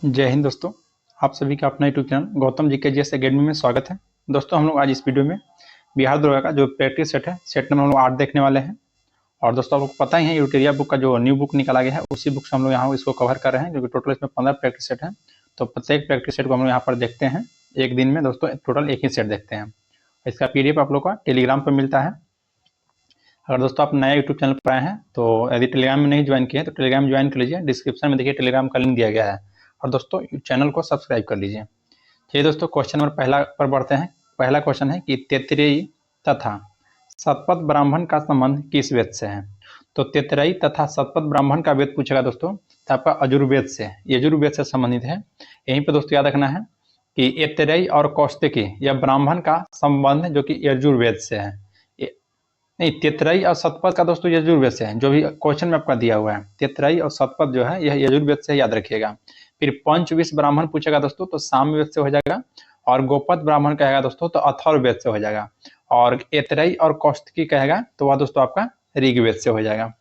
जय हिंद दोस्तों। आप सभी का अपना यूट्यूब चैनल गौतम जी के जीएस एकेडमी में स्वागत है। दोस्तों हम लोग आज इस वीडियो में बिहार दरोगा का जो प्रैक्टिस सेट है, सेट नंबर हम लोग 8 देखने वाले हैं। और दोस्तों आपको पता ही है यूटेरिया बुक का जो न्यू बुक निकाला गया है, उसी बुक से हम लोग यहाँ इसको कवर कर रहे हैं, क्योंकि टोटल इसमें 15 प्रैक्टिस सेट है। तो प्रत्येक प्रैक्टिस सेट को हम लोग यहाँ पर देखते हैं एक दिन में। दोस्तों टोटल एक ही सेट देखते हैं। इसका PDF आप लोग का टेलीग्राम पर मिलता है। अगर दोस्तों आप नए यूट्यूब चैनल पर आए हैं तो यदि टेलीग्राम में नहीं ज्वाइन किए तो टेलीग्राम ज्वाइन कर लीजिए। डिस्क्रिप्शन में देखिए टेलीग्राम का लिंक दिया गया है। और दोस्तों चैनल को सब्सक्राइब कर लीजिए। चलिए दोस्तों क्वेश्चन नंबर पहला पर बढ़ते हैं। पहला क्वेश्चन है कि तैत्तिरीय तथा शतपथ ब्राह्मण का संबंध किस वेद से है। तो तैत्तिरीय तथा शतपथ ब्राह्मण का वेद पूछेगा दोस्तों, तो आपका यजुर्वेद से, यजुर्वेद से संबंधित है। यहीं पर दोस्तों याद रखना है कि तैत्तिरीय और कौशिकी यह ब्राह्मण का संबंध जो कि यजुर्वेद से है। नहीं, तैत्तिरीय और शतपथ का दोस्तों यजुर्वेद से है, जो भी क्वेश्चन में आपका दिया हुआ है। तैत्तिरीय और शतपथ जो है यह यजुर्वेद से, याद रखिएगा। फिर पंचविश ब्राह्मण पूछेगा दोस्तों, तो सामवेद से हो जाएगा। और गोपद ब्राह्मण कहेगा दोस्तों तो अथर्ववेद से हो जाएगा। और तैत्तिरीय और कौशिकी कहेगा तो वह दोस्तों आपका ऋग्वेद से हो जाएगा।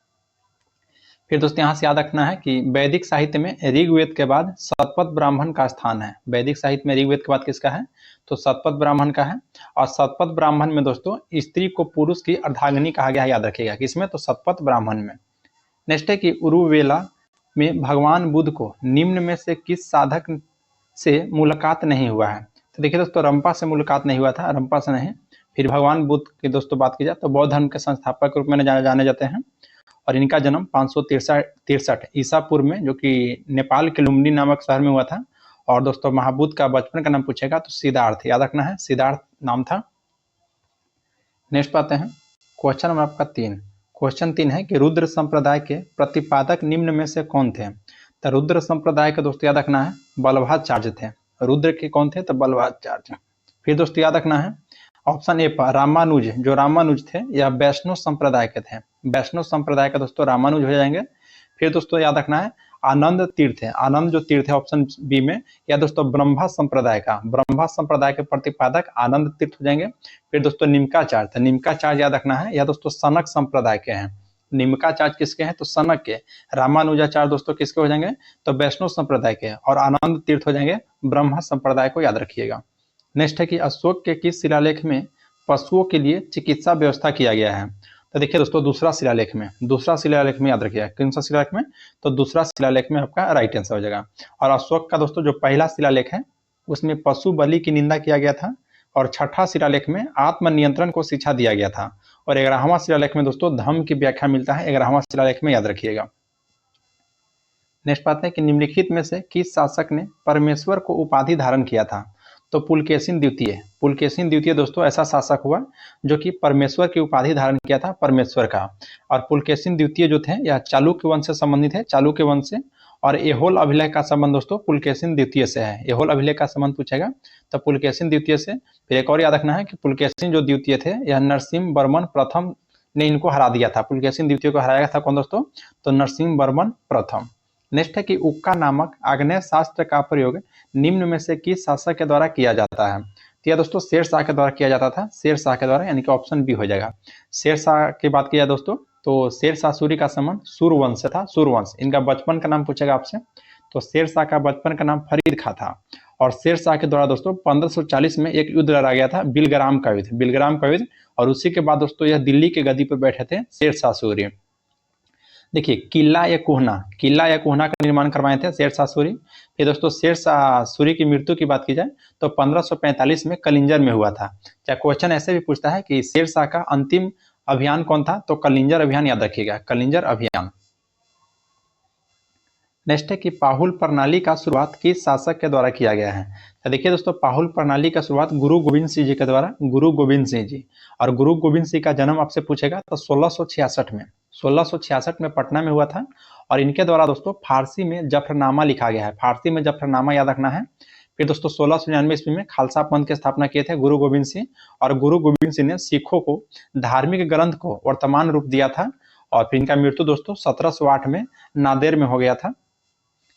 फिर दोस्तों यहाँ से याद रखना है कि वैदिक साहित्य में ऋग्वेद के बाद शतपथ ब्राह्मण का स्थान है। वैदिक साहित्य में ऋग्वेद के बाद किसका है, तो शतपथ ब्राह्मण का है। और शतपथ ब्राह्मण में दोस्तों स्त्री को पुरुष की अर्धांगिनी कहा गया है, याद रखिएगा किसमें, तो शतपथ ब्राह्मण में। नेक्स्ट है कि उरुवेला में भगवान बुद्ध को निम्न में से किस साधक से मुलाकात नहीं हुआ है। तो देखिए दोस्तों रंपा से मुलाकात नहीं हुआ था, रंपा से नहीं। फिर भगवान बुद्ध की दोस्तों बात की जाए तो बौद्ध धर्म के संस्थापक के रूप में जाने जाते हैं। और इनका जन्म 563 ईसा पूर्व में, जो कि नेपाल के लुम्बिनी नामक शहर में हुआ था। और दोस्तों महाबुद्ध का बचपन का नाम पूछेगा तो सिद्धार्थ, याद रखना है, सिद्धार्थ नाम था। नेक्स्ट पाते हैं क्वेश्चन नंबर आपका 3। क्वेश्चन 3 है कि रुद्र संप्रदाय के प्रतिपादक निम्न में से कौन थे। तो रुद्र संप्रदाय का दोस्तों याद रखना है बल्लभाचार्य थे। रुद्र के कौन थे, तो बल्लभाचार्य। फिर दोस्तों याद रखना है ऑप्शन ए पर रामानुज, जो रामानुज थे यह वैष्णव संप्रदाय के थे। वैष्णव संप्रदाय का दोस्तों रामानुज हो जाएंगे। फिर दोस्तों याद रखना है आनंद तीर्थ है, आनंद जो तीर्थ है ऑप्शन बी में, या दोस्तों ब्रह्मा संप्रदाय का, ब्रह्मा संप्रदाय के प्रतिपादक आनंद तीर्थ हो जाएंगे। फिर दोस्तों निमकाचार्य, तो निमकाचार्य याद रखना है, या दोस्तों सनक संप्रदाय के हैं। निमकाचार्य किसके हैं, तो सनक के। रामानुजाचार्य दोस्तों किसके हो जाएंगे, तो वैष्णव संप्रदाय के। और आनंद तीर्थ हो जाएंगे ब्रह्मा संप्रदाय को, याद रखिएगा। नेक्स्ट है कि अशोक के किस शिलालेख में पशुओं के लिए चिकित्सा व्यवस्था किया गया है। तो देखिए दोस्तों दूसरा शिलालेख में, दूसरा शिलालेख में याद रखिएगा। कौन सा शिलालेख में, तो दूसरा शिलालेख में आपका राइट आंसर हो जाएगा। और अशोक का दोस्तों जो पहला शिलालेख है उसमें पशु बलि की निंदा किया गया था। और छठा शिलालेख में आत्मनियंत्रण को शिक्षा दिया गया था। और 11वां शिलालेख में दोस्तों धम्म की व्याख्या मिलता है, 11वां शिलालेख में, याद रखिएगा। नेक्स्ट बात है कि निम्नलिखित में से किस शासक ने परमेश्वर को उपाधि धारण किया था। तो पुलकेशिन द्वितीय, पुलकेशिन द्वितीय दोस्तों ऐसा शासक हुआ जो कि परमेश्वर की उपाधि धारण किया था, परमेश्वर का। और पुलकेशिन द्वितीय जो थे यह चालुक्य वंश से संबंधित है, चालुक्य वंश से। और एहोल अभिलेख का संबंध दोस्तों पुलकेशिन द्वितीय से है, एहोल अभिलेख का संबंध पूछेगा तो पुलकेशिन द्वितीय से। फिर एक और याद रखना है कि पुलकेशिन जो द्वितीय थे यह नरसिंह वर्मन प्रथम ने इनको हरा दिया था। पुलकेशिन द्वितीय को हराया था कौन दोस्तों, तो नरसिंह वर्मन प्रथम। नेक्स्ट है कि उक्का नामक आग्नेय शास्त्र का प्रयोग निम्न में से किस शासक के द्वारा किया जाता है। तो यह दोस्तों शेरशाह के द्वारा किया जाता था, शेरशाह के द्वारा, यानी कि ऑप्शन बी हो जाएगा। शेरशाह की बात किया दोस्तों तो शेरशाह सूरी का संबंध सूर्यवंश से था, सूर्यवंश। इनका बचपन का नाम पूछेगा आपसे, तो शेरशाह का बचपन का नाम फरीद खां था। और शेरशाह के द्वारा दोस्तों 1540 में एक युद्ध लड़ा गया था, बिलग्राम का युद्ध, बिलग्राम का युद्ध। और उसी के बाद दोस्तों यह दिल्ली के गद्दी पर बैठे थे शेरशाह सूरी। देखिए किला या कोहना, किला या कोहना का निर्माण करवाए थे शेरशाह सूरी। फिर दोस्तों शेरशाह सूरी की मृत्यु की बात की जाए तो 1545 में कलिंजर में हुआ था। क्या क्वेश्चन ऐसे भी पूछता है कि शेरशाह का अंतिम अभियान कौन था, तो कलिंजर अभियान, याद रखिएगा, कलिंजर अभियान। नेक्स्ट है कि पाहुल प्रणाली का शुरुआत किस शासक के द्वारा किया गया है। तो देखिए दोस्तों पाहुल प्रणाली का शुरुआत गुरु गोविंद सिंह जी के द्वारा, गुरु गोविंद सिंह जी। और गुरु गोविंद सिंह का जन्म आपसे पूछेगा तो 1666 में, 1666 में पटना में हुआ था। और इनके द्वारा दोस्तों फारसी में जफरनामा लिखा गया है, फारसी में जफरनामा, याद रखना है। फिर दोस्तों 1699 ईस्वी में खालसा पंथ की स्थापना किए थे गुरु गोविंद सिंह। और गुरु गोविंद सिंह ने सिखों को धार्मिक ग्रंथ को वर्तमान रूप दिया था। और फिर इनका मृत्यु दोस्तों 1708 में नादेर में हो गया था।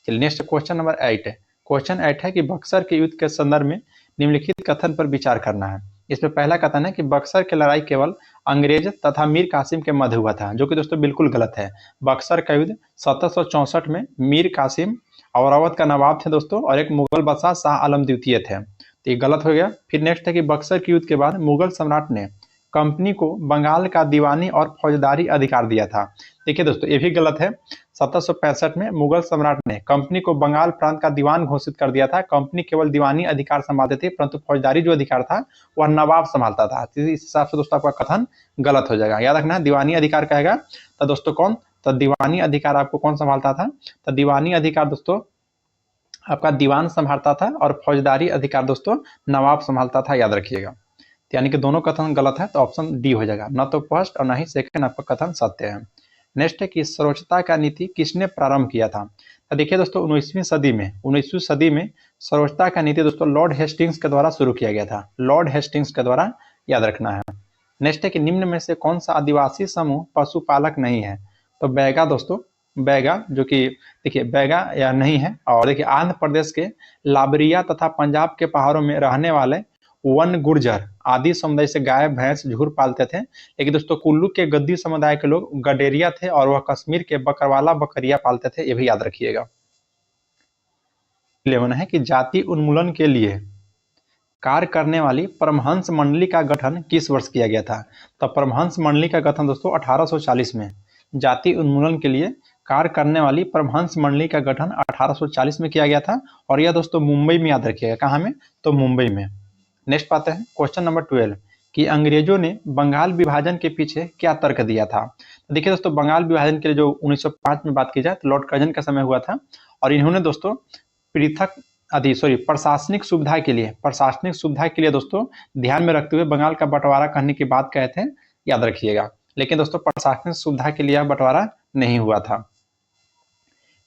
चलिए नेक्स्ट क्वेश्चन नंबर 8 है। क्वेश्चन 8 है कि बक्सर के युद्ध के संदर्भ में निम्नलिखित कथन पर विचार करना है। इसमें पहला कथन है कि बक्सर की लड़ाई केवल अंग्रेज तथा मीर कासिम के मध्य हुआ था, जो कि दोस्तों बिल्कुल गलत है। बक्सर का युद्ध 1764 में मीर कासिम औरंगाबाद का नवाब थे दोस्तों, और एक मुगल बादशाह शाह आलम द्वितीय थे। तो ये गलत हो गया। फिर नेक्स्ट है कि बक्सर के युद्ध के बाद मुगल सम्राट ने कंपनी को बंगाल का दीवानी और फौजदारी अधिकार दिया था। देखिए दोस्तों, ये भी गलत है। 1765 में मुगल सम्राट ने कंपनी को बंगाल प्रांत का दीवान घोषित कर दिया था। कंपनी केवल दीवानी अधिकार संभालते थे, परंतु फौजदारी जो अधिकार था वह नवाब संभालता था। इस हिसाब से दोस्तों आपका कथन गलत हो जाएगा। याद रखना, दीवानी अधिकार कहेगा तो दोस्तों कौन, तो दीवानी अधिकार आपको कौन संभालता था, तो दीवानी अधिकार दोस्तों आपका दीवान संभालता था, और फौजदारी अधिकार दोस्तों नवाब संभालता था। याद रखिएगा। यानी कि दोनों कथन गलत है, तो ऑप्शन डी हो जाएगा। न तो फर्स्ट और न ही सेकंड आपका कथन सत्य है। नेक्स्ट है कि स्वच्छता का नीति किसने प्रारंभ किया था। तो देखिए दोस्तों, 19वीं सदी में स्वच्छता का नीति दोस्तों लॉर्ड हेस्टिंग्स के द्वारा शुरू किया गया था। लॉर्ड हेस्टिंग्स के द्वारा, याद रखना है। नेक्स्ट है कि निम्न में से कौन सा आदिवासी समूह पशुपालक नहीं है। तो बैगा दोस्तों, बैगा जो कि देखिए बैगा या नहीं है। और देखिए आंध्र प्रदेश के लाबरिया तथा पंजाब के पहाड़ों में रहने वाले वन गुर्जर आदि समुदाय से गाय भैंस झूर पालते थे। लेकिन दोस्तों कुल्लू के गद्दी समुदाय के लोग गडेरिया थे, और वह कश्मीर के बकरवाला बकरिया पालते थे। ये भी याद रखिएगा। 11 है कि जाति उन्मूलन के लिए कार्य करने वाली परमहंस मंडली का गठन किस वर्ष किया गया था। तो परमहंस मंडली का गठन दोस्तों 1840 में, जाति उन्मूलन के लिए कार्य करने वाली परमहंस मंडली का गठन 1840 में किया गया था। और यह दोस्तों मुंबई में, याद रखिएगा। कहाँ में, तो मुंबई में। नेक्स्ट पाते हैं क्वेश्चन नंबर 12 कि अंग्रेजों ने बंगाल विभाजन के पीछे क्या तर्क दिया था। तो देखिए दोस्तों, बंगाल विभाजन के लिए जो 1905 में बात की जाए तो लॉर्ड कर्जन का समय हुआ था, और इन्होंने दोस्तों प्रशासनिक सुविधा के लिए दोस्तों ध्यान में रखते हुए बंगाल का बंटवारा करने की बात कहे थे। याद रखिएगा। लेकिन दोस्तों प्रशासनिक सुविधा के लिए यह बंटवारा नहीं हुआ था।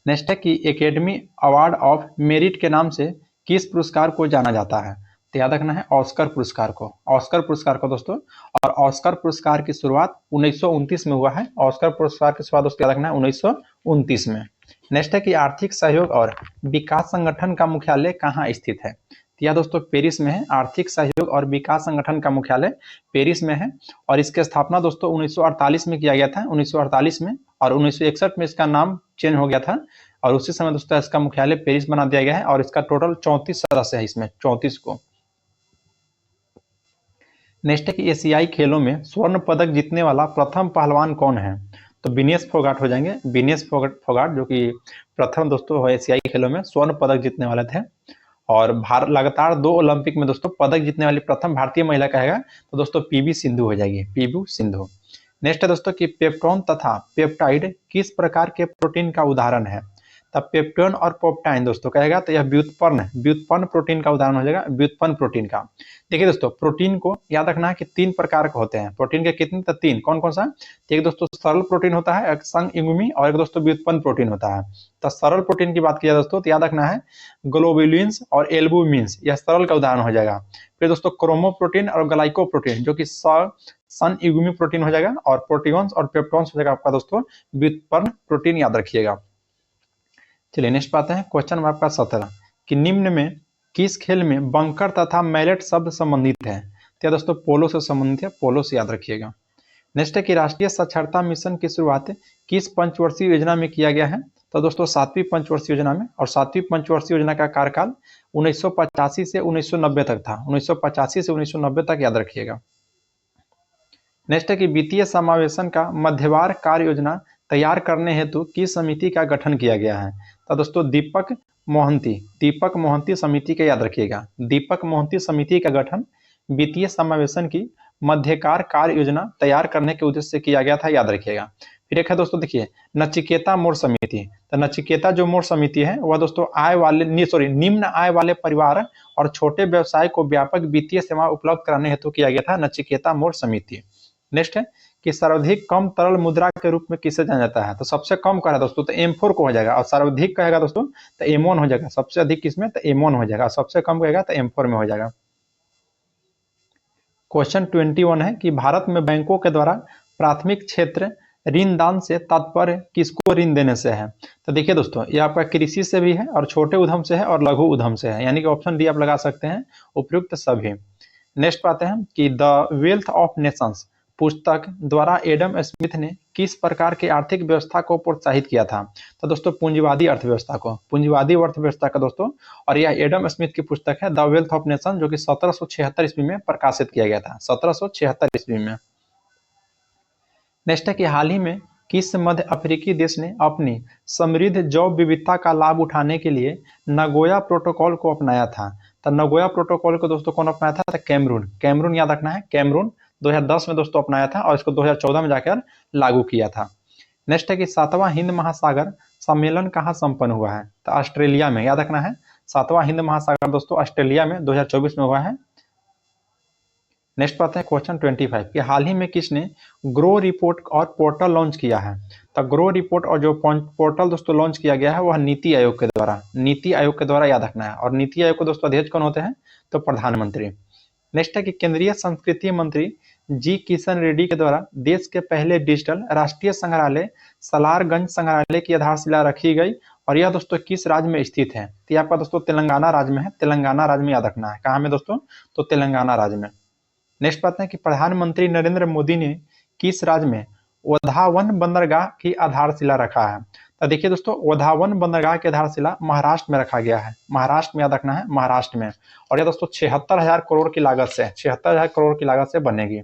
नेक्स्ट है कि एकेडमी अवार्ड ऑफ मेरिट के नाम से किस पुरस्कार को जाना जाता है। तो याद रखना है ऑस्कर पुरस्कार को दोस्तों। और ऑस्कर पुरस्कार की शुरुआत 1929 में हुआ है। ऑस्कर पुरस्कार की शुरुआत दोस्तों याद रखना है 1929 में। नेक्स्ट है कि आर्थिक सहयोग और विकास संगठन का मुख्यालय कहाँ स्थित है। तो यह दोस्तों पेरिस में है। आर्थिक सहयोग और विकास संगठन का मुख्यालय पेरिस में है, और इसकी स्थापना दोस्तों 1948 में किया गया था, 1948 में। और 1961 में इसका नाम चेंज हो गया था, और उसी समय दोस्तों इसका मुख्यालय पेरिस बना दिया गया है। और इसका टोटल 34 सदस्य है, इसमें 34 को। नेक्स्ट है कि एशियाई खेलों में स्वर्ण पदक जीतने वाला प्रथम पहलवान कौन है। तो विनेश फोगाट हो जाएंगे। विनेश फोगाट जो कि प्रथम दोस्तों एशियाई खेलों में स्वर्ण पदक जीतने वाले थे। और लगातार 2 ओलंपिक में दोस्तों पदक जीतने वाली प्रथम भारतीय महिला कहेगा तो दोस्तों पीवी सिंधु हो जाएगी, पीवी सिंधु। नेक्स्ट है दोस्तों कि पेप्टोन तथा पेप्टाइड किस प्रकार के प्रोटीन का उदाहरण है। तब पेप्टोन और पेप्टाइन दोस्तों कहेगा तो यह व्युत्पन्न प्रोटीन का उदाहरण हो जाएगा, व्युत्पन्न प्रोटीन का। देखिए दोस्तों प्रोटीन को याद रखना है कि 3 प्रकार के होते हैं। प्रोटीन के कितने, तो 3। कौन कौन सा, एक दोस्तों सरल प्रोटीन होता है, एक संयुग्मी, और एक दोस्तों व्युत्पन्न प्रोटीन होता है। तो सरल प्रोटीन की बात की जाए दोस्तों तो याद रखना है ग्लोबुलिन्स और एल्बुमिन्स, यह सरल का उदाहरण हो जाएगा। फिर दोस्तों क्रोमोप्रोटीन और ग्लाइकोप्रोटीन जो कि संयुग्मी प्रोटीन हो जाएगा, और प्रोटीन्स और पेप्टोन्स हो जाएगा आपका दोस्तों व्युत्पन्न प्रोटीन, याद रखिएगा। चलिए नेक्स्ट पाते हैं क्वेश्चन नंबर आपका 17 कि निम्न में किस खेल में बंकर तथा मैलेट शब्द संबंधित है। तो दोस्तों पोलो से संबंधित है, पोलो से याद रखिएगा। नेक्स्ट है कि राष्ट्रीय साक्षरता मिशन की शुरुआत किस पंचवर्षीय योजना में किया गया है। तो दोस्तों 7वीं पंचवर्षीय योजना में, और 7वीं पंचवर्षीय योजना का कार्यकाल 1985 से 1990 तक था, 1985 से 1990 तक, याद रखिएगा। नेक्स्ट है कि वित्तीय समावेशन का मध्यवार कार्य योजना तैयार करने हेतु किस समिति का गठन किया गया है। तो दोस्तों दीपक मोहंती समिति का, याद रखिएगा। दीपक मोहंती समिति का गठन वित्तीय समावेशन की मध्यकार कार्य योजना तैयार करने के उद्देश्य से किया गया था, याद रखिएगा। फिर एक है दोस्तों देखिए नचिकेता मोड़ समिति। तो नचिकेता जो मोड़ समिति है वह दोस्तों निम्न आय वाले परिवार और छोटे व्यवसाय को व्यापक वित्तीय सेवा उपलब्ध कराने हेतु किया गया था, नचिकेता मोड़ समिति। नेक्स्ट है कि सर्वाधिक कम तरल मुद्रा के रूप में किसे जाना जाता है। तो सबसे कम कहा दोस्तों तो M4 को हो जाएगा, और सर्वाधिक कहेगा दोस्तों तो M1 हो जाएगा। सबसे अधिक किसमें, तो M1 हो जाएगा, सबसे कम कहेगा तो M4 में हो जाएगा। क्वेश्चन 21 है कि भारत में बैंकों के द्वारा प्राथमिक क्षेत्र ऋण दान से तात्पर्य किसको ऋण देने से है। तो देखिए दोस्तों ये आपका कृषि से भी है, और छोटे उद्यम से है, और लघु उद्यम से है, यानी कि ऑप्शन डी आप लगा सकते हैं, उपयुक्त सभी। नेक्स्ट पाते हैं कि द वेल्थ ऑफ नेशंस पुस्तक द्वारा एडम स्मिथ ने किस प्रकार की आर्थिक व्यवस्था को प्रोत्साहित किया था? तो दोस्तों पूंजीवादी अर्थव्यवस्था को, पूंजीवादी अर्थव्यवस्था का दोस्तों। और यह एडम स्मिथ की पुस्तक है द वेल्थ ऑफ नेशन, जो कि 1776 ईस्वी में प्रकाशित किया गया था, 1776 ईस्वी में। नेक्स्ट है कि हाल ही में किस मध्य अफ्रीकी देश ने अपनी समृद्ध जैव विविधता का लाभ उठाने के लिए नगोया प्रोटोकॉल को अपनाया था? तो नगोया प्रोटोकॉल को दोस्तों कौन अपनाया था? तो कैमरून। कैमरून याद रखना है, कैमरून 2010 में दोस्तों अपनाया था और इसको 2014 में जाकर लागू किया था। नेक्स्ट है कि 7वां हिंद महासागर सम्मेलन कहाँ संपन्न हुआ है? तो ऑस्ट्रेलिया में, याद रखना है। 7वां हिंद महासागर दोस्तों ऑस्ट्रेलिया में 2024 में हुआ है। नेक्स्ट पाते हैं क्वेश्चन 25 कि हाल ही में किसने ग्रो रिपोर्ट और पोर्टल लॉन्च किया है? तो ग्रो रिपोर्ट और जो पोर्टल दोस्तों लॉन्च किया गया है वह नीति आयोग के द्वारा, नीति आयोग के द्वारा याद रखना है। और नीति आयोग को दोस्तों अध्यक्ष कौन होते हैं? तो प्रधानमंत्री। नेक्स्ट है कि केंद्रीय संस्कृति मंत्री जी किशन रेड्डी के द्वारा देश के पहले डिजिटल राष्ट्रीय संग्रहालय सलारगंज संग्रहालय की आधारशिला रखी गई और यह दोस्तों किस राज्य में स्थित है? तो आपका दोस्तों तेलंगाना राज्य में है, तेलंगाना राज्य में याद रखना है। कहाँ में दोस्तों? तो तेलंगाना राज्य में। नेक्स्ट बात है कि प्रधानमंत्री नरेंद्र मोदी ने किस राज्य में ओधावन बंदरगाह की आधारशिला रखा है? तो देखिए दोस्तों, ओधावन बंदरगाह की आधारशिला महाराष्ट्र में रखा गया है, महाराष्ट्र में याद रखना है, महाराष्ट्र में। और यह दोस्तों 76,000 करोड़ की लागत से, 76,000 करोड़ की लागत से बनेगी।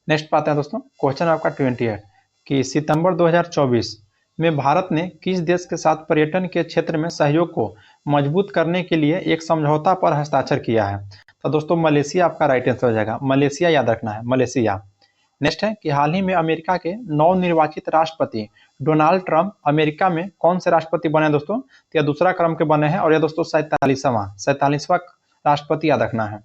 नेक्स्ट बात है दोस्तों क्वेश्चन आपका 28 कि सितंबर 2024 में भारत ने किस देश के साथ पर्यटन के क्षेत्र में सहयोग को मजबूत करने के लिए एक समझौता पर हस्ताक्षर किया है? तो दोस्तों मलेशिया आपका राइट आंसर हो जाएगा, मलेशिया याद रखना है, मलेशिया। नेक्स्ट है कि हाल ही में अमेरिका के नवनिर्वाचित राष्ट्रपति डोनाल्ड ट्रंप अमेरिका में कौन से राष्ट्रपति बने दोस्तों? तो यह दूसरा क्रम के बने हैं और यह दोस्तों 47वां राष्ट्रपति याद रखना है।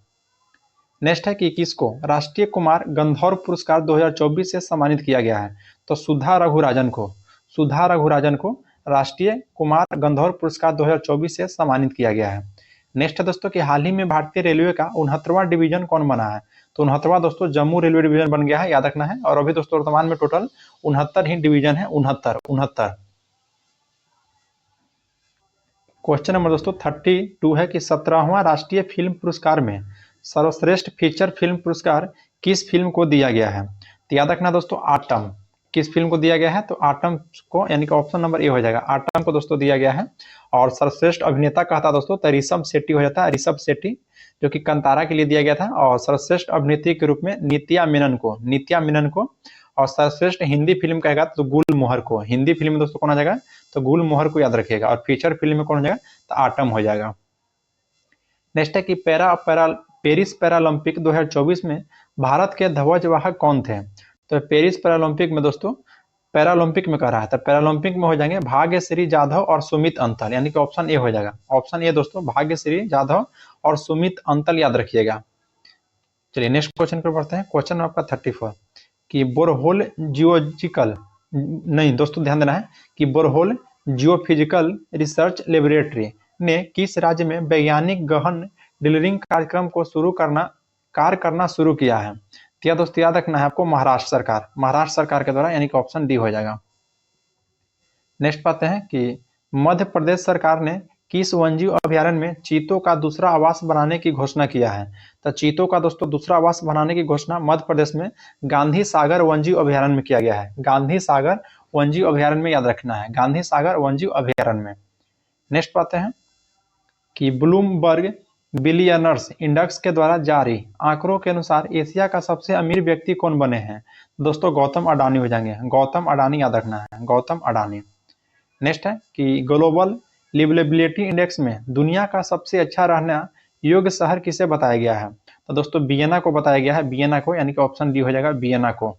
नेक्स्ट है कि किसको राष्ट्रीय कुमार गंधर्व पुरस्कार 2024 से सम्मानित किया गया है? तो सुधा रघुराजन को, सुधा रघुराजन को राष्ट्रीय कुमार गंधर्व पुरस्कार 2024 से सम्मानित किया गया है। नेक्स्ट है दोस्तों कि हाल ही में भारतीय रेलवे का 69वां डिवीजन कौन बना है? तो 69वां दोस्तों जम्मू रेलवे डिवीजन बन गया है, याद रखना है। और अभी दोस्तों वर्तमान में टोटल 69 ही डिवीजन है, 69। क्वेश्चन नंबर दोस्तों 32 है कि 17वां राष्ट्रीय फिल्म पुरस्कार में सर्वश्रेष्ठ फीचर फिल्म पुरस्कार किस फिल्म को दिया गया है? तो याद रखना दोस्तों आटम, किस फिल्म को दिया गया है? तो आटम को, यानी कि ऑप्शन नंबर ए हो जाएगा, आटम को दोस्तों दिया गया है। और सर्वश्रेष्ठ अभिनेता कहा था दोस्तों तो ऋषभ शेट्टी हो जाता है, ऋषभ शेट्टी, जो कि कंतारा के लिए दिया गया था। और सर्वश्रेष्ठ अभिनेत्री के रूप में नित्या मेनन को, नित्या मेनन को। और सर्वश्रेष्ठ हिंदी फिल्म कहेगा तो गुलमोहर को, हिंदी फिल्म में दोस्तों कौन आ जाएगा? तो गुलमोहर को याद रखिएगा। और फीचर फिल्म में कौन हो जाएगा? तो आटम हो जाएगा। नेक्स्ट है कि पेरिस पैरालंपिक 2024 में भारत के ध्वजवाहक कौन थे? तो पेरिस पैरालंपिक में दोस्तों, पैरालंपिक में कह रहा है तो पैरालंपिक में हो जाएंगे भाग्यश्री जाधव और सुमित अंतल, यानी कि ऑप्शन ए हो जाएगा। ऑप्शन ए दोस्तों भाग्यश्री जाधव और सुमित अंतल याद रखिएगा। चलिए नेक्स्ट क्वेश्चन पर बढ़ते हैं। क्वेश्चन आपका 34 कि बोरहोल जियोलॉजिकल, नहीं दोस्तों ध्यान देना है कि बोरहोल जियोफिजिकल रिसर्च लेबोरेटरी ने किस राज्य में वैज्ञानिक गहन ड्रिलिंग कार्यक्रम को कार्य करना शुरू किया है? तो यह दोस्तों याद रखना है आपको महाराष्ट्र सरकार, महाराष्ट्र सरकार के द्वारा, यानी कि ऑप्शन डी हो जाएगा। नेक्स्ट पाते हैं कि मध्य प्रदेश सरकार ने किस वन्यजीव अभयारण्य में चीतों का दूसरा आवास बनाने की घोषणा किया है? तो चीतों का दोस्तों दूसरा आवास बनाने की घोषणा मध्य प्रदेश में गांधी सागर वन्यजीव अभयारण्य में किया गया है, गांधी सागर वन्यजीव अभयारण्य में याद रखना है, गांधी सागर वन्यजीव अभयारण्य में। नेक्स्ट पाते हैं कि ब्लूमबर्ग बिलियनर्स इंडेक्स के द्वारा जारी आंकड़ों के अनुसार एशिया का सबसे अमीर व्यक्ति कौन बने हैं? दोस्तों गौतम अडानी हो जाएंगे, गौतम अडानी याद रखना है, गौतम अडानी। नेक्स्ट है कि ग्लोबल लिवलेबिलिटी इंडेक्स में दुनिया का सबसे अच्छा रहना योग्य शहर किसे बताया गया है? तो दोस्तों वियना को बताया गया है, वियना को, यानी कि ऑप्शन डी हो जाएगा, वियना को।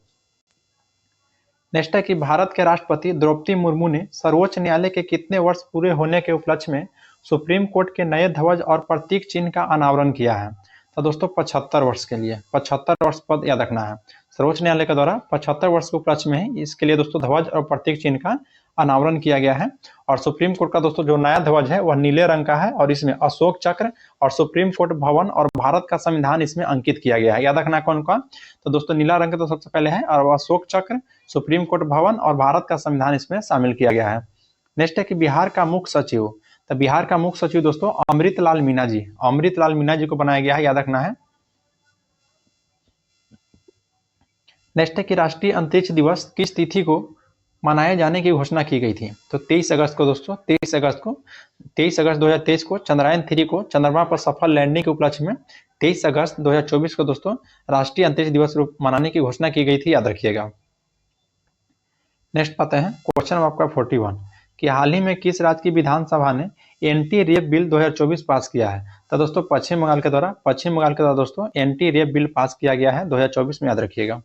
नेक्स्ट है कि भारत के राष्ट्रपति द्रौपदी मुर्मू ने सर्वोच्च न्यायालय के कितने वर्ष पूरे होने के उपलक्ष्य में सुप्रीम कोर्ट के नए ध्वज और प्रतीक चिन्ह का अनावरण किया है? तो दोस्तों 75 वर्ष के लिए, 75 वर्ष पद याद रखना है। सर्वोच्च न्यायालय के द्वारा 75 वर्ष के उपलक्ष्य में ही इसके लिए दोस्तों ध्वज और प्रतीक चिन्ह का अनावरण किया गया है। और सुप्रीम कोर्ट का दोस्तों जो नया ध्वज है वह नीले रंग का है और इसमें अशोक चक्र और सुप्रीम कोर्ट भवन और भारत का संविधान इसमें अंकित किया गया है। याद रखना कौन का? तो दोस्तों नीला रंग तो सबसे पहले है और अशोक चक्र, सुप्रीम कोर्ट भवन और भारत का संविधान इसमें शामिल किया गया है। नेक्स्ट है कि बिहार का मुख्य सचिव, तो बिहार का मुख्य सचिव दोस्तों अमृतलाल मीना जी, अमृतलाल मीना जी को बनाया गया है, याद रखना है। नेक्स्ट है कि राष्ट्रीय अंतरिक्ष दिवस किस तिथि को मनाए जाने की घोषणा की गई थी। तो 23 अगस्त को दोस्तों, 23 अगस्त 2023 को चंद्रयान 3 को चंद्रमा पर सफल लैंडिंग के उपलक्ष्य में 23 अगस्त 2024 को दोस्तों राष्ट्रीय अंतरिक्ष दिवस मनाने की घोषणा की गई थी, याद रखिएगा। नेक्स्ट पाते हैं क्वेश्चन आपका 41 कि हाल ही में किस राज्य की विधानसभा ने एंटी रेप बिल 2024 पास किया है। तो दोस्तों पश्चिम बंगाल के द्वारा दोस्तों एंटी रेप बिल पास किया गया है 2024 में, याद रखिएगा।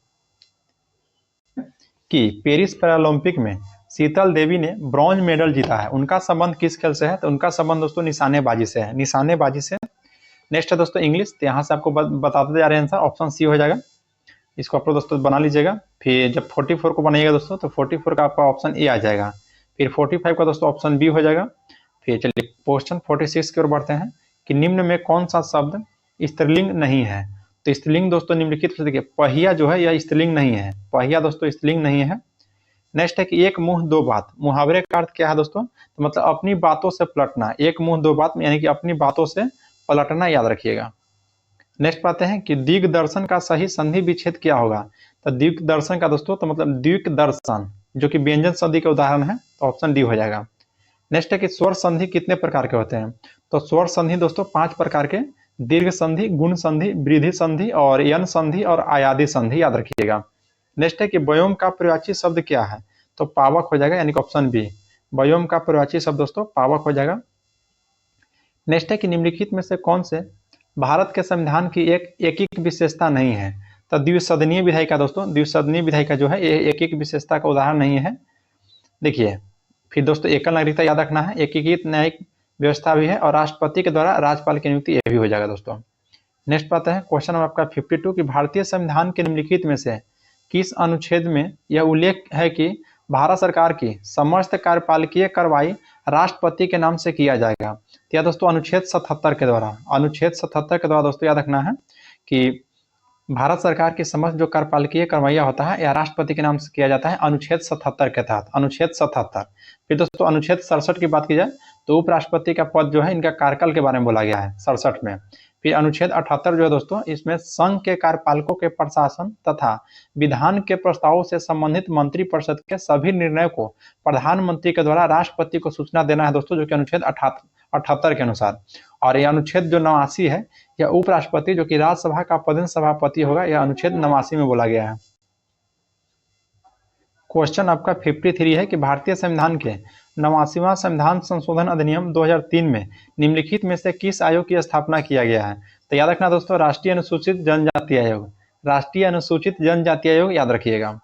कि पेरिस पैरालंपिक में शीतल देवी ने ब्रॉन्ज मेडल जीता है, उनका संबंध किस खेल से है। तो उनका संबंध दोस्तों निशानेबाजी से है, निशानेबाजी से। नेक्स्ट है दोस्तों इंग्लिश, तो यहाँ से आपको बताते जा रहे हैं आंसर, ऑप्शन सी हो जाएगा। इसको आप लोग दोस्तों बना लीजिएगा। फिर जब 44 को बनाइएगा दोस्तों तो 44 का आपका ऑप्शन ए आ जाएगा। फिर 45 का दोस्तों ऑप्शन बी हो जाएगा। फिर चलिए क्वेश्चन 46 की ओर बढ़ते हैं कि निम्न में कौन सा शब्द स्त्रीलिंग नहीं है। तो स्त्रीलिंग दोस्तों निम्नलिखित में देखिए पहिया जो है यह स्त्रीलिंग नहीं है, पहिया दोस्तों स्त्रीलिंग नहीं है। नेक्स्ट है कि एक मुंह दो बात, मुहावरे का अर्थ क्या है दोस्तों। तो मतलब अपनी बातों से पलटना, एक मुंह दो बात यानी कि अपनी बातों से पलटना, याद रखिएगा। नेक्स्ट पाते हैं कि दिग्दर्शन का सही संधि विच्छेद क्या होगा। तो दिग्दर्शन का दोस्तों तो मतलब दिग्दर्शन जो कि व्यंजन संधि का उदाहरण है, तो ऑप्शन डी हो जाएगा। नेक्स्ट है कि स्वर संधि कितने प्रकार के होते हैं। तो स्वर संधि दोस्तों 5 प्रकार के, दीर्घ संधि, गुण संधि, वृद्धि संधि और यन संधि और आयादी संधि, याद रखिएगा। नेक्स्ट है कि व्योम का प्रवाची शब्द क्या है। तो पावक हो जाएगा, यानी कि ऑप्शन बी, व्योम का प्रवाची शब्द दोस्तों पावक हो जाएगा। नेक्स्ट है कि निम्नलिखित में से कौन से भारत के संविधान की एक विशेषता नहीं है। तो द्विसदनीय विधायिका दोस्तों, द्विसदनीय विधायिका जो है ये एक विशेषता का उदाहरण नहीं है। देखिए फिर दोस्तों एकल नागरिकता याद रखना है, एकीकृत न्यायिक व्यवस्था भी है और राष्ट्रपति के द्वारा राज्यपाल की नियुक्ति ये भी हो जाएगा दोस्तों। नेक्स्ट पाते हैं क्वेश्चन आपका 52 कि भारतीय संविधान के निम्नलिखित में से किस अनुच्छेद में यह उल्लेख है कि भारत सरकार की समस्त कार्यपालिकीय कार्रवाई राष्ट्रपति के नाम से किया जाएगा। तो यह दोस्तों अनुच्छेद 77 के द्वारा, अनुच्छेद 77 के द्वारा दोस्तों याद रखना है कि भारत सरकार की समस्त जो कार्यपालिकीय कार्रवाई होता है यह राष्ट्रपति के नाम से किया जाता है, अनुच्छेद 77 के तहत, अनुच्छेद 77। फिर दोस्तों अनुच्छेद 67 की बात की जाए तो उपराष्ट्रपति का पद जो है इनका कार्यकाल के बारे में बोला गया है 67 में। फिर अनुच्छेद 78 जो है दोस्तों इसमें संघ के कार्यपालकों के प्रशासन तथा विधान के प्रस्तावों से संबंधित मंत्रिपरिषद के सभी निर्णयों को प्रधानमंत्री के द्वारा राष्ट्रपति को सूचना देना है दोस्तों, जो कि अनुच्छेद 78 के अनुसार। और यह अनुच्छेद जो 89 है यह उपराष्ट्रपति जो कि राज्यसभा का पदेन सभापति होगा, यह अनुच्छेद 89 में बोला गया है। क्वेश्चन आपका 53 है कि भारतीय संविधान के 89वां संविधान संशोधन अधिनियम 2003 में निम्नलिखित में से किस आयोग की स्थापना किया गया है। तो याद रखना दोस्तों राष्ट्रीय अनुसूचित जनजाति आयोग, राष्ट्रीय अनुसूचित जनजाति आयोग, याद रखिएगा।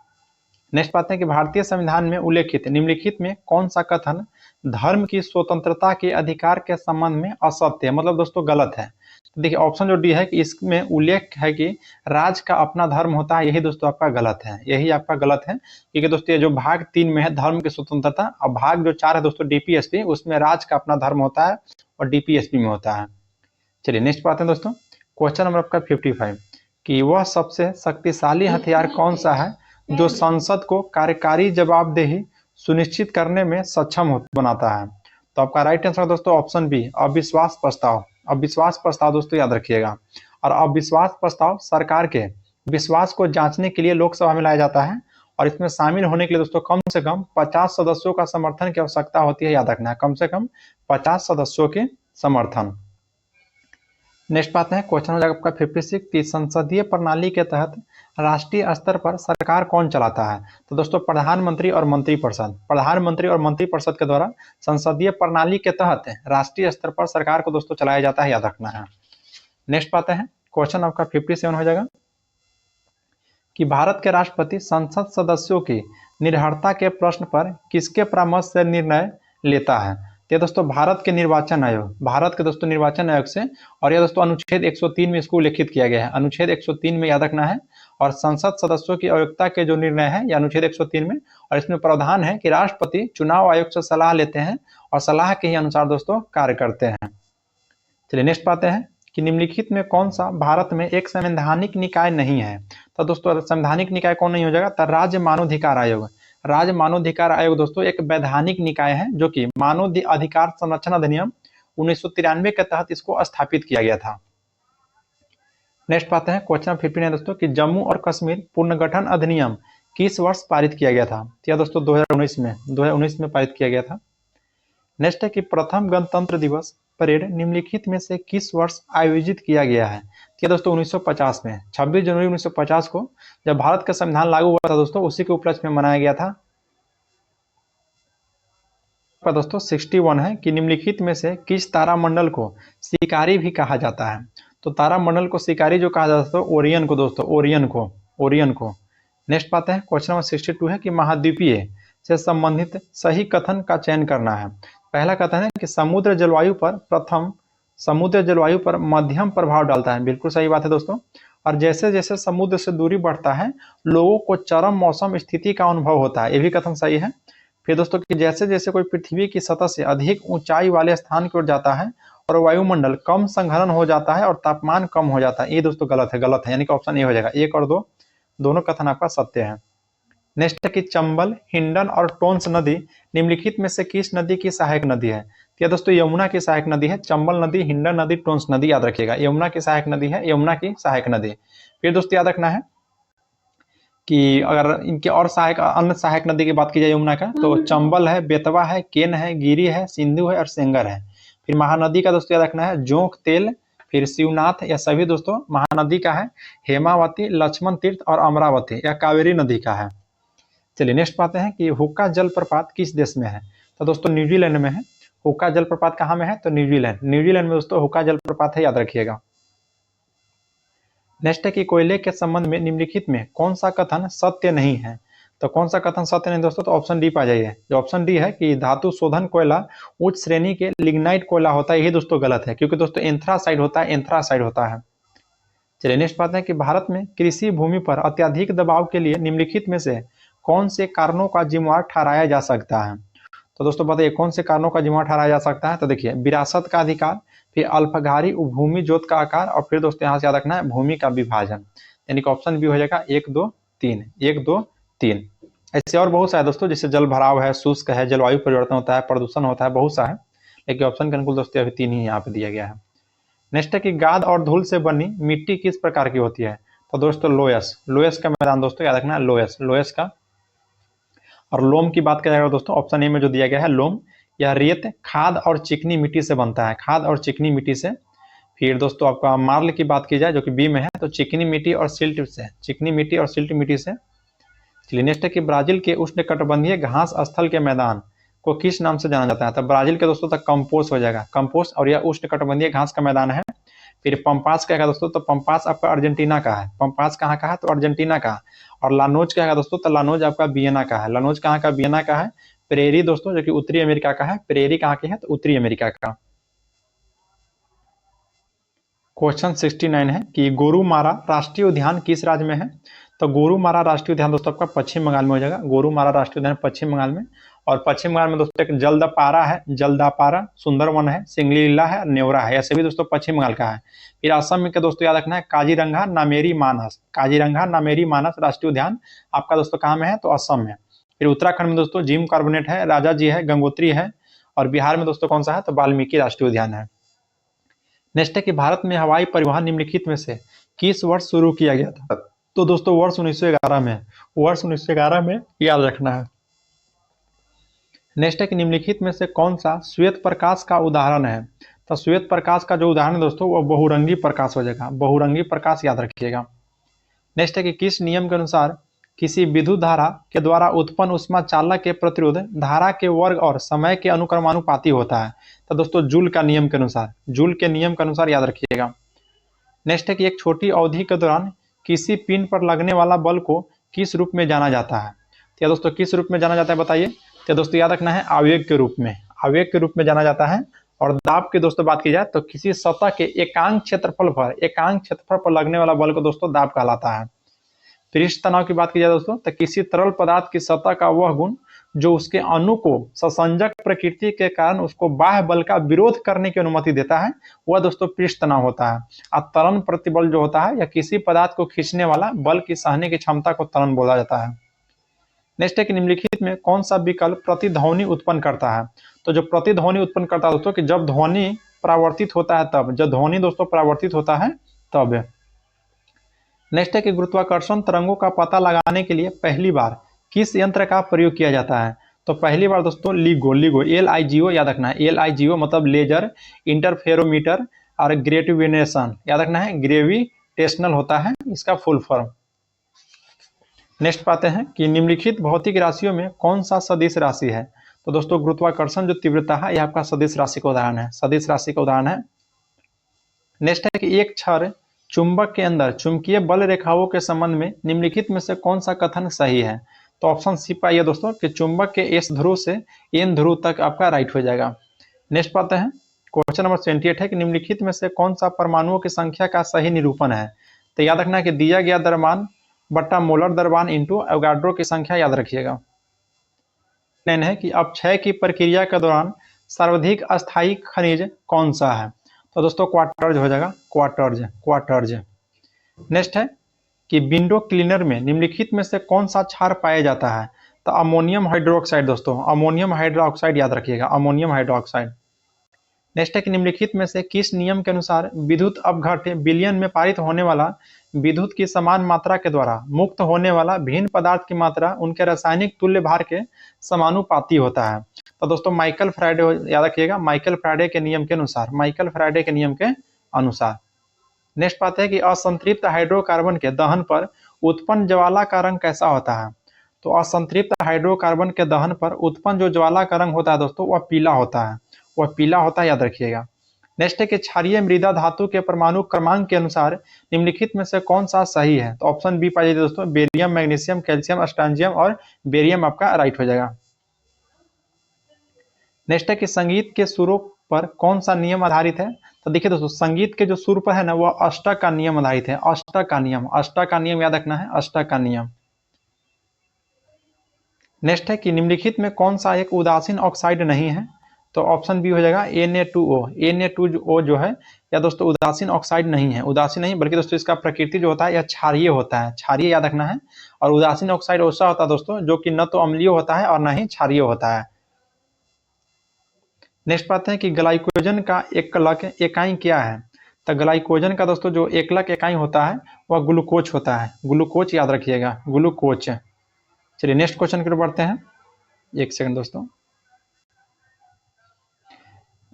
नेक्स्ट बात है कि भारतीय संविधान में उल्लेखित निम्नलिखित में कौन सा कथन धर्म की स्वतंत्रता के अधिकार के संबंध में असत्य है, मतलब दोस्तों गलत है। तो देखिए ऑप्शन जो डी है कि इसमें उल्लेख है कि राज्य का अपना धर्म होता है, यही दोस्तों आपका गलत है, यही आपका गलत है। क्योंकि दोस्तों ये जो भाग 3 में है धर्म की स्वतंत्रता, और भाग जो 4 है दोस्तों डीपीएसपी, उसमें राज्य का अपना धर्म होता है और डीपीएसपी में होता है। चलिए नेक्स्ट बात है दोस्तों क्वेश्चन नंबर आपका 55 कि वह सबसे शक्तिशाली हथियार कौन सा है जो संसद को कार्यकारी जवाबदेही सुनिश्चित करने में सक्षम बनाता है। तो आपका राइट आंसर दोस्तों ऑप्शन बी, अविश्वास प्रस्ताव। अविश्वास प्रस्ताव दोस्तों याद रखिएगा। और अविश्वास प्रस्ताव सरकार के विश्वास को जांचने के लिए लोकसभा में लाया जाता है और इसमें शामिल होने के लिए दोस्तों कम से कम 50 सदस्यों का समर्थन की आवश्यकता होती है, याद रखना है, कम से कम 50 सदस्यों के समर्थन। नेक्स्ट बात है क्वेश्चन हो जाएगा आपका 56 कि संसदीय प्रणाली के तहत राष्ट्रीय स्तर पर सरकार कौन चलाता है। तो दोस्तों प्रधानमंत्री और मंत्रिपरिषद, प्रधानमंत्री और मंत्रिपरिषद के द्वारा संसदीय प्रणाली के तहत राष्ट्रीय स्तर पर सरकार को दोस्तों चलाया जाता है, याद रखना है। नेक्स्ट बात है क्वेश्चन आपका 57 हो जाएगा कि भारत के राष्ट्रपति संसद सदस्यों की निर्भरता के प्रश्न पर किसके परामर्श से निर्णय लेता है। तो दोस्तों भारत के निर्वाचन आयोग, भारत के दोस्तों निर्वाचन आयोग से। और यह दोस्तों अनुच्छेद 103 में इसको उल्लेखित किया गया है, अनुच्छेद 103 में याद रखना है। और संसद सदस्यों की अयोग्यता के जो निर्णय है यह अनुच्छेद 103 में, और इसमें प्रावधान है कि राष्ट्रपति चुनाव आयोग से सलाह लेते हैं और सलाह के ही अनुसार दोस्तों कार्य करते हैं। चलिए नेक्स्ट पाते हैं कि निम्नलिखित में कौन सा भारत में एक संवैधानिक निकाय नहीं है। तो दोस्तों संवैधानिक निकाय कौन नहीं हो जाएगा, तो राज्य मानवाधिकार आयोग। राज्य मानवाधिकार आयोग दोस्तों एक वैधानिक निकाय है जो कि मानव अधिकार संरक्षण अधिनियम 1993 के तहत इसको स्थापित किया गया था। नेक्स्ट पाते हैं क्वेश्चन नंबर 15 है दोस्तों कि जम्मू और कश्मीर पुनर्गठन अधिनियम किस वर्ष पारित किया गया था। तो यह दोस्तों 2019 में पारित किया गया था। नेक्स्ट है कि प्रथम गणतंत्र दिवस परेड निम्नलिखित में से किस वर्ष आयोजित किया गया है। तो यह दोस्तों 1950 में 26 जनवरी 1950 को जब भारत का संविधान लागू हुआ था दोस्तों, उसी के उपलक्ष्य में मनाया गया था। दोस्तों 61 है कि निम्नलिखित में से किस तारामंडल को शिकारी भी कहा जाता है। तो तारामंडल को शिकारी जो कहा जाता है ओरियन को दोस्तों, ओरियन को। नेक्स्ट पाते हैं क्वेश्चन नंबर 62 है कि महाद्वीपीय से संबंधित सही कथन का चयन करना है। पहला कथन है कि समुद्र जलवायु पर मध्यम प्रभाव डालता है। बिल्कुल सही बात है दोस्तों। और जैसे जैसे समुद्र से दूरी बढ़ता है लोगों को चरम मौसम स्थिति का अनुभव होता है। ये भी कथन सही है। फिर दोस्तों कि जैसे जैसे कोई पृथ्वी की सतह से अधिक ऊंचाई वाले स्थान की ओर जाता है और वायुमंडल कम संघनन हो जाता है और तापमान कम हो जाता है। ये दोस्तों गलत है, यानी कि ऑप्शन ए हो जाएगा। 1 और 2 दोनों कथन आपका सत्य है। नेक्स्ट है कि चंबल, हिंडन और टोंस नदी निम्नलिखित में से किस नदी की सहायक नदी है। तो दोस्तों यमुना की सहायक नदी है। चंबल नदी, हिंडन नदी, टोंस नदी याद रखिएगा। यमुना की सहायक नदी है, यमुना की सहायक नदी। फिर दोस्तों याद रखना है कि अगर इनके और अन्य सहायक नदी की बात की जाए यमुना का, तो चंबल है, बेतवा है, केन है, गिरी है, सिंधु है और सेंगर है। फिर महानदी का दोस्तों याद रखना है जोंक, तेल, फिर शिवनाथ। या सभी दोस्तों महानदी का है हेमावती, लक्ष्मण तीर्थ और अमरावती या कावेरी नदी का है। चलिए नेक्स्ट पाते हैं कि हुक्का जलप्रपात किस देश में है। तो दोस्तों न्यूजीलैंड में है। हुक्का जलप्रपात कहाँ में है, तो न्यूजीलैंड में दोस्तों हुक्का जलप्रपात है, याद रखिएगा। नेक्स्ट है कि कोयले के संबंध में निम्नलिखित में कौन सा कथन सत्य नहीं है। तो कौन सा कथन सत्य नहीं दोस्तों, तो ऑप्शन डी पा जाइए। जो ऑप्शन डी है कि धातु शोधन कोयला उच्च श्रेणी के लिग्नाइट कोयला होता है, यही दोस्तों गलत है, क्योंकि दोस्तों एंथ्रासाइड होता है। चलिए नेक्स्ट बात है कि भारत में कृषि भूमि पर अत्यधिक दबाव के लिए निम्नलिखित में से कौन से कारणों का जिम्मेवार ठहराया जा सकता है। तो दोस्तों बताइए कौन से कारणों का जिम्मेवार ठहराया जा सकता है। तो देखिए विरासत का अधिकार, फिर अल्पघारी भूमि जोत का आकार और फिर दोस्तों यहाँ से याद रखना है भूमि का विभाजन। यानी कि ऑप्शन बी हो जाएगा 1, 2, 3। ऐसे और बहुत सा है दोस्तों, जैसे जल भराव है, शुष्क है, जलवायु परिवर्तन होता है, प्रदूषण होता है, बहुत सा है, लेकिन ऑप्शन के अनुकूल दोस्तों अभी 3 ही यहाँ पे दिया गया है। नेक्स्ट है कि गाद और धूल से बनी मिट्टी किस प्रकार की होती है। तो दोस्तों लोयस का मैदान दोस्तों याद रखना है, लोयस का। और लोम की बात करेगा दोस्तों, ऑप्शन ए में जो दिया गया है लोम, यह रेत, खाद और चिकनी मिट्टी से बनता है, खाद और चिकनी मिट्टी से। फिर दोस्तों आपका मार्ल की बात की जाए जो कि बी में है, तो चिकनी मिट्टी और सिल्ट मिट्टी से। चलिए नेक्स्ट है कि ब्राजील के उष्णकटिबंधीय घास स्थल के मैदान को किस नाम से जाना जाता है। तो ब्राजील के दोस्तों तक कंपोस्ट हो जाएगा, कंपोस्ट, और यह उष्णकटिबंधीय घास का मैदान है। फिर पंपास क्या है दोस्तों, तो पंपास आपका अर्जेंटीना का है। पंपास कहाँ का है, तो अर्जेंटीना का। और लानोज क्या है दोस्तों, तो लानोज आपका वियना का है। लानोज कहाँ का, वियना का है। प्रेरी दोस्तों जो कि उत्तरी अमेरिका का है। प्रेरी कहाँ की है, तो उत्तरी अमेरिका का। क्वेश्चन 69 है कि गोरुमारा राष्ट्रीय उद्यान किस राज्य में है। तो गोरुमारा राष्ट्रीय उद्यान दोस्तों आपका पश्चिम बंगाल में हो जाएगा। गोरुमारा राष्ट्रीय उद्यान पश्चिम बंगाल में। और पश्चिम बंगाल में दोस्तों एक जल्दापारा, सुंदरवन है, सिंगलीला है, नेवरा है, ऐसे भी दोस्तों पश्चिम बंगाल का है। फिर असम में दोस्तों याद रखना है काजीरंगा नामेरी मानस राष्ट्रीय उद्यान आपका दोस्तों कहाँ में है, तो असम में। फिर उत्तराखंड में दोस्तों जिम कार्बोनेट है, राजा जी है, गंगोत्री है। और बिहार में दोस्तों कौन सा है, तो वाल्मीकि राष्ट्रीय उद्यान है। नेक्स्ट है कि भारत में हवाई परिवहन निम्नलिखित में से किस वर्ष शुरू किया गया था। तो दोस्तों वर्ष 1911 में याद रखना है। नेक्स्ट है कि निम्नलिखित में से कौन सा श्वेत प्रकाश का उदाहरण है। तो श्वेत प्रकाश का जो उदाहरण है दोस्तों वो बहुरंगी प्रकाश हो जाएगा, बहुरंगी प्रकाश याद रखिएगा। नेक्स्ट है कि किस नियम के अनुसार किसी विद्युत धारा के द्वारा उत्पन्न ऊष्मा चालक के प्रतिरोध धारा के वर्ग और समय के अनुक्रमानुपाती होता है। तो दोस्तों जूल के नियम के अनुसार याद रखिएगा। नेक्स्ट है कि एक छोटी अवधि के दौरान किसी पिन पर लगने वाला बल को किस रूप में जाना जाता है। तो दोस्तों किस रूप में जाना जाता है बताइए। तो दोस्तों याद रखना है आवेग के रूप में जाना जाता है। और दाब की दोस्तों बात की जाए तो किसी सतह के एकांक क्षेत्रफल पर लगने वाला बल को दोस्तों दाब कहलाता है। पृष्ठ तनाव की बात की जाए दोस्तों तो किसी तरल पदार्थ की सतह का वह गुण जो उसके अणु को ससंजक प्रकृति के कारण उसको बाह्य बल का विरोध करने की अनुमति देता है, वह दोस्तों पृष्ठ तनाव होता है। और त्वरण प्रतिबल जो होता है या किसी पदार्थ को खींचने वाला बल की सहने की क्षमता को त्वरण बोला जाता है। नेक्स्ट है कि निम्नलिखित में कौन सा विकल्प प्रतिध्वनि उत्पन्न करता है। तो जो प्रतिध्वनि उत्पन्न करता है दोस्तों कि जब ध्वनि परावर्तित होता है तब, जब ध्वनि दोस्तों परावर्तित होता है तब। नेक्स्ट है कि गुरुत्वाकर्षण तरंगों का पता लगाने के लिए पहली बार किस यंत्र का प्रयोग किया जाता है? तो पहली बार दोस्तों LIGO LIGO याद रखना है। LIGO मतलब लेजर इंटरफेरोमीटर और ग्रेविटेशन याद रखना है, ग्रेविटेशनल होता है इसका फुल फॉर्म। नेक्स्ट पाते हैं कि निम्नलिखित भौतिक राशियों में कौन सा सदिश राशि है? तो दोस्तों गुरुत्वाकर्षण जो तीव्रता है यह आपका सदिश राशि का उदाहरण है, सदिश राशि का उदाहरण है। नेक्स्ट है कि एक क्षण चुंबक के अंदर चुंबकीय बल रेखाओं के संबंध में निम्नलिखित में से कौन सा कथन सही है? तो ऑप्शन सी पाइए दोस्तों कि चुंबक के एस ध्रुव से एन ध्रुव तक आपका राइट हो जाएगा। नेक्स्ट पाते हैं क्वेश्चन नंबर 28 है कि निम्नलिखित में से कौन सा परमाणुओं की संख्या का सही निरूपण है? तो याद रखना है कि दिया गया द्रव्यमान बट्टा मोलर द्रव्यमान इंटू एवोगाड्रो की संख्या याद रखिएगा। है कि अपक्षय की प्रक्रिया के दौरान सर्वाधिक अस्थायी खनिज कौन सा है? तो दोस्तों क्वार्टर्ज हो जाएगा, क्वार्टर्ज। नेक्स्ट है कि विंडो क्लीनर में निम्नलिखित में से कौन सा क्षार पाया जाता है? तो अमोनियम हाइड्रोक्साइड दोस्तों, अमोनियम हाइड्रोक्साइड याद रखिएगा, अमोनियम हाइड्रोक्साइड। नेक्स्ट है कि निम्नलिखित में से किस नियम के अनुसार विद्युत अपघट्य विलयन में पारित होने वाला विद्युत की समान मात्रा के द्वारा मुक्त होने वाला भिन्न पदार्थ की मात्रा उनके रासायनिक तुल्य भार के समानुपाती होता है? तो दोस्तों माइकल फैराडे याद रखिएगा, माइकल फैराडे के नियम के अनुसार, माइकल फैराडे के नियम के अनुसार। नेक्स्ट पाते हैं कि असंतृप्त हाइड्रोकार्बन के दहन पर उत्पन्न ज्वाला का रंग कैसा होता है? तो असंतृप्त हाइड्रोकार्बन के दहन पर उत्पन्न जो ज्वाला का रंग होता है दोस्तों वह पीला होता है, वह पीला होता है, याद रखिएगा। नेक्स्ट है कि क्षारीय मृदा धातु के परमाणु क्रमांक के अनुसार निम्नलिखित में से कौन सा सही है? तो ऑप्शन बी पाइए दोस्तों, बेरियम, मैग्नीशियम, कैल्शियम, स्ट्रांजियम और बेरियम आपका राइट हो जाएगा। नेक्स्ट है कि संगीत के सुरों पर कौन सा नियम आधारित है? तो देखिए दोस्तों संगीत के जो सुर पर है ना वह अष्टक का नियम आधारित है, अष्टक का नियम, अष्टक का नियम याद रखना है, अष्टक का नियम। नेक्स्ट है कि निम्नलिखित में कौन सा एक उदासीन ऑक्साइड नहीं है? तो ऑप्शन बी हो जाएगा Na2O, Na2O जो है या दोस्तों उदासीन ऑक्साइड नहीं है, उदासीन नहीं बल्कि दोस्तों इसका प्रकृति जो होता है यह क्षारीय होता है, क्षारीय याद रखना है। और उदासीन ऑक्साइड ऐसा होता है दोस्तों जो कि न तो अम्लीय होता है और न ही क्षारीय होता है। नेक्स्ट पाते हैं कि ग्लाइकोजन का एकलक इकाई क्या है? तो ग्लाइकोजन का दोस्तों जो एकलक इकाई होता है वह ग्लूकोज होता है, ग्लूकोज याद रखिएगा, ग्लूकोज। चलिए नेक्स्ट क्वेश्चन की ओर बढ़ते हैं, एक सेकंड दोस्तों।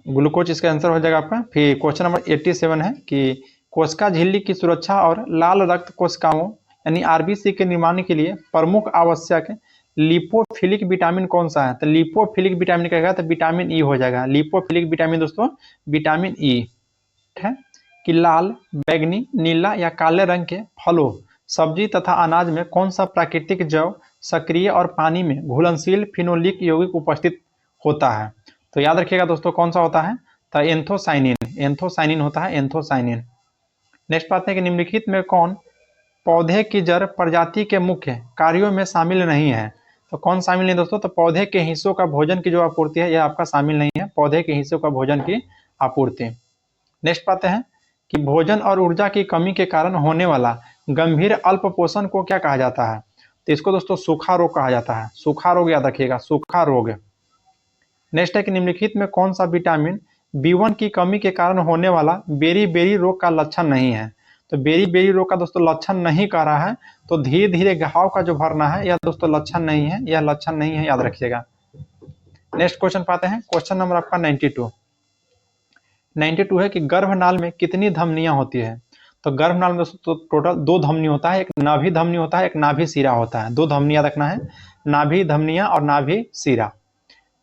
ग्लूकोज इसका आंसर हो जाएगा आपका। फिर क्वेश्चन नंबर 87 है कि कोशिका झिल्ली की सुरक्षा और लाल रक्त कोशिकाओं यानी आरबीसी के निर्माण के लिए प्रमुख आवश्यक लिपोफिलिक विटामिन कौन सा है? तो लिपोफिलिक विटामिन कहेगा तो विटामिन ई हो जाएगा, लिपोफिलिक विटामिन दोस्तों विटामिन ई है। कि लाल, बैगनी, नीला या काले रंग के फलों, सब्जी तथा अनाज में कौन सा प्राकृतिक जैव सक्रिय और पानी में घुलनशील फिनोलिक यौगिक उपस्थित होता है? तो याद रखिएगा दोस्तों कौन सा होता है? तो एंथोसाइनिन, एंथोसाइनिन होता है, एंथोसाइनिन। नेक्स्ट पाते हैं कि निम्नलिखित में कौन पौधे की जड़ प्रजाति के मुख्य कार्यों में शामिल नहीं है? तो कौन शामिल नहीं दोस्तों? तो पौधे के हिस्सों का भोजन की जो आपूर्ति है यह आपका शामिल नहीं है, पौधे के हिस्सों का भोजन की आपूर्ति। नेक्स्ट पाते हैं कि भोजन और ऊर्जा की कमी के कारण होने वाला गंभीर अल्पपोषण को क्या कहा जाता है? तो इसको दोस्तों सूखा रोग कहा जाता है, सूखा रोग याद रखिएगा, सूखा रोग। नेक्स्ट है कि निम्नलिखित में कौन सा विटामिन B1 की कमी के कारण होने वाला बेरी रोग का लक्षण नहीं है? तो बेरी रोग का दोस्तों लक्षण नहीं कह रहा है, तो धीरे धीरे घाव का जो भरना है यह दोस्तों लक्षण नहीं है, यह लक्षण नहीं है, याद रखिएगा। नेक्स्ट क्वेश्चन पाते हैं, क्वेश्चन नंबर आपका 92 है कि गर्भनाल में कितनी धमनियां होती है? तो गर्भनाल में दोस्तों टोटल 2 धमनी होता है, एक नाभि धमनी होता है, एक नाभि शिरा होता है, 2 धमनियां रखना है, नाभि धमनियां और नाभि शिरा।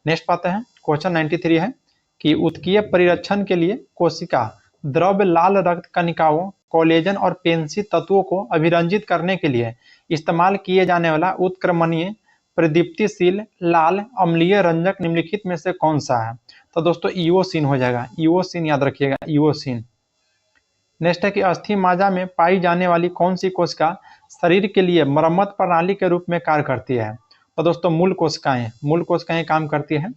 नेक्स्ट पाते हैं क्वेश्चन 93 है कि उत्कीय परिरक्षण के लिए कोशिका द्रव्य लाल रक्त कणिकाओं, कोलेजन और पेंसी तत्वों को अभिरंजित करने के लिए इस्तेमाल किए जाने वाला उत्क्रमणीय प्रदीप्तिशील लाल अम्लीय रंजक निम्नलिखित में से कौन सा है? तो दोस्तों ईओसिन हो जाएगा, ईओसिन याद रखिएगा, ईओसिन। नेक्स्ट है कि अस्थि माजा में पाई जाने वाली कौन सी कोशिका शरीर के लिए मरम्मत प्रणाली के रूप में कार्य करती है? तो दोस्तों मूल कोशिकाएं काम करती है।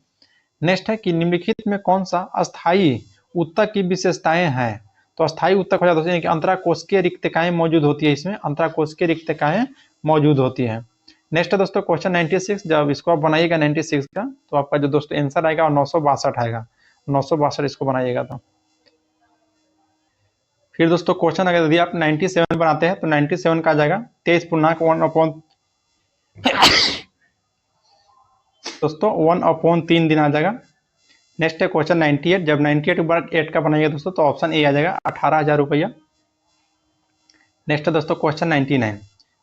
नेक्स्ट है कि निम्नलिखित में कौन सा अस्थायी ऊतक की विशेषताएं हैं? तो अस्थायी ऊतक हो जाता है कि अंतराकोशिकीय रिक्तकाएं मौजूद होती है, इसमें अंतराकोशिकीय रिक्तकाएं मौजूद होती है। नेक्स्ट है दोस्तों क्वेश्चन 96, जब इसको आप बनाइएगा 96 का तो आपका जो दोस्तों आंसर आएगा 962 आएगा, 962 इसको बनाइएगा। तो फिर दोस्तों क्वेश्चन अगर यदि आप 97 बनाते हैं तो 97 का आ जाएगा 23 पूर्णांक 1/, दोस्तों 1/3 दिन आ जाएगा। नेक्स्ट है क्वेश्चन 98, जब 98 के बाद 8 का बनाइएगा दोस्तों तो ऑप्शन ए आ जाएगा 18,000 रुपया। नेक्स्ट है दोस्तों क्वेश्चन 99,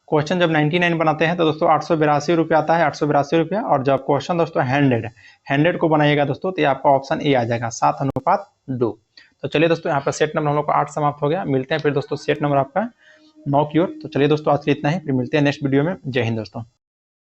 क्वेश्चन जब 99 बनाते हैं तो दोस्तों 882 रुपया आता है, 882 रुपया। और जब क्वेश्चन दोस्तों 100 को बनाइएगा दोस्तों तो ये आपका ऑप्शन ए आ जाएगा 7:2। तो चलिए दोस्तों यहाँ पर सेट नंबर हम लोग का 8 समाप्त हो गया। मिलते हैं फिर दोस्तों सेट नंबर आपका 9 की ओर। तो चलिए दोस्तों आज के लिए इतना ही, फिर मिलते हैं नेक्स्ट वीडियो में। जय हिंद दोस्तों।